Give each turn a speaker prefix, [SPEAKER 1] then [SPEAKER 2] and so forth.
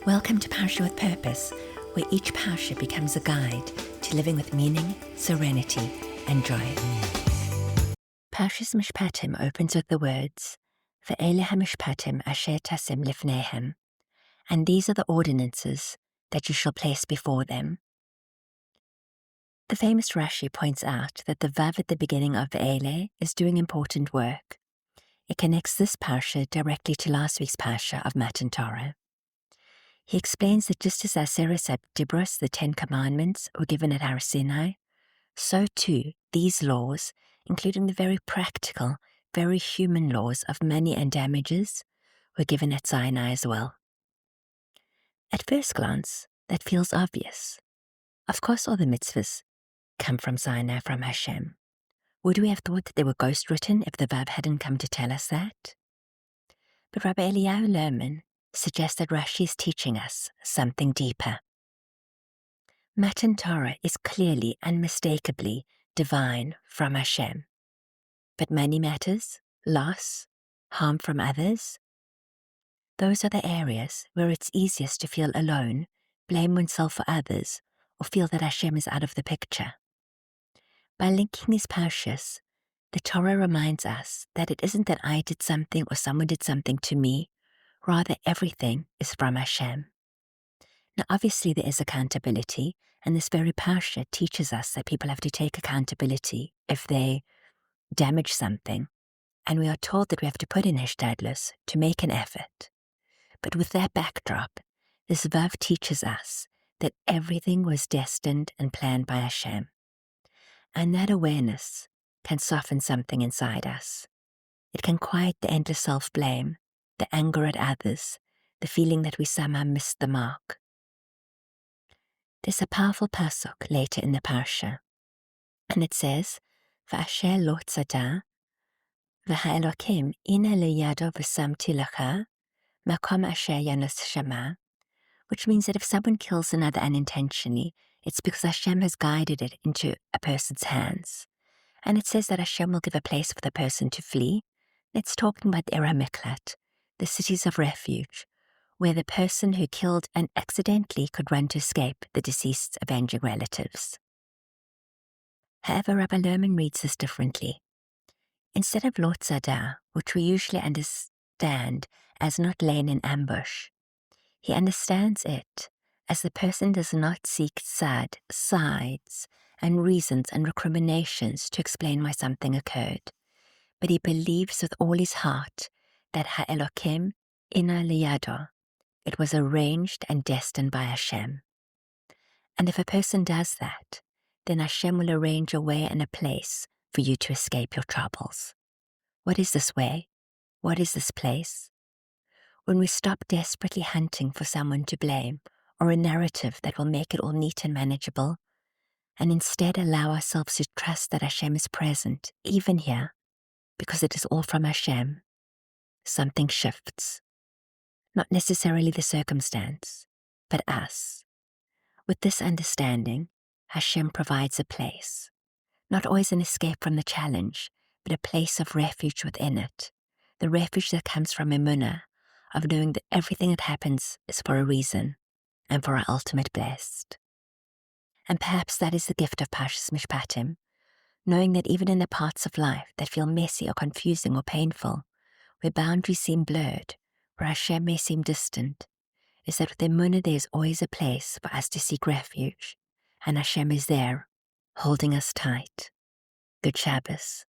[SPEAKER 1] Welcome to Parsha with Purpose, where each Parsha becomes a guide to living with meaning, serenity, and joy. Parsha's Mishpatim opens with the words, Ve'ele ha-mishpatim asher tasim lifnehem, and these are the ordinances that you shall place before them. The famous Rashi points out that the vav at the beginning of Ve'ele is doing important work. It connects this Parsha directly to last week's Parsha of Matan Torah. He explains that just as Aseret Dibros, the 10 Commandments, were given at Har Sinai, so too these laws, including the very practical, very human laws of money and damages, were given at Sinai as well. At first glance, that feels obvious. Of course all the mitzvahs come from Sinai, from Hashem. Would we have thought that they were ghost-written if the Vav hadn't come to tell us that? But Rabbi Eliyahu Lerman suggests that Rashi is teaching us something deeper. Matan Torah is clearly, unmistakably divine from Hashem. But money matters, loss, harm from others, those are the areas where it's easiest to feel alone, blame oneself for others, or feel that Hashem is out of the picture. By linking these parshas, the Torah reminds us that it isn't that I did something or someone did something to me, rather everything is from Hashem. Now obviously there is accountability, and this very parsha teaches us that people have to take accountability if they damage something, and we are told that we have to put in hishtadlus to make an effort. But with that backdrop, this vav teaches us that everything was destined and planned by Hashem, and that awareness can soften something inside us. It can quiet the endless self-blame, the anger at others, the feeling that we somehow missed the mark. There's a powerful pasuk later in the parsha, and it says, V'asher lo tzada, v'ha'elokim ina leyado v'samti lecha, makom asher yanos shama, which means that if someone kills another unintentionally, it's because Hashem has guided it into a person's hands. And it says that Hashem will give a place for the person to flee. It's talking about the Era Miklat, the cities of refuge, where the person who killed accidentally could run to escape the deceased's avenging relatives. However, Rabbi Lerman reads this differently. Instead of Lo Tzada, which we usually understand as not laying in ambush, he understands it as the person does not seek sides and reasons and recriminations to explain why something occurred, but he believes with all his heart that Ha'elokim ina liyado, it was arranged and destined by Hashem. And if a person does that, then Hashem will arrange a way and a place for you to escape your troubles. What is this way? What is this place? When we stop desperately hunting for someone to blame or a narrative that will make it all neat and manageable, and instead allow ourselves to trust that Hashem is present, even here, because it is all from Hashem, something shifts. Not necessarily the circumstance, but us. With this understanding, Hashem provides a place, not always an escape from the challenge, but a place of refuge within it, the refuge that comes from emunah, of knowing that everything that happens is for a reason and for our ultimate blessed. And perhaps that is the gift of Parshas Mishpatim, knowing that even in the parts of life that feel messy or confusing or painful, where boundaries seem blurred, where Hashem may seem distant, is that with emunah there is always a place for us to seek refuge, and Hashem is there, holding us tight. Good Shabbos.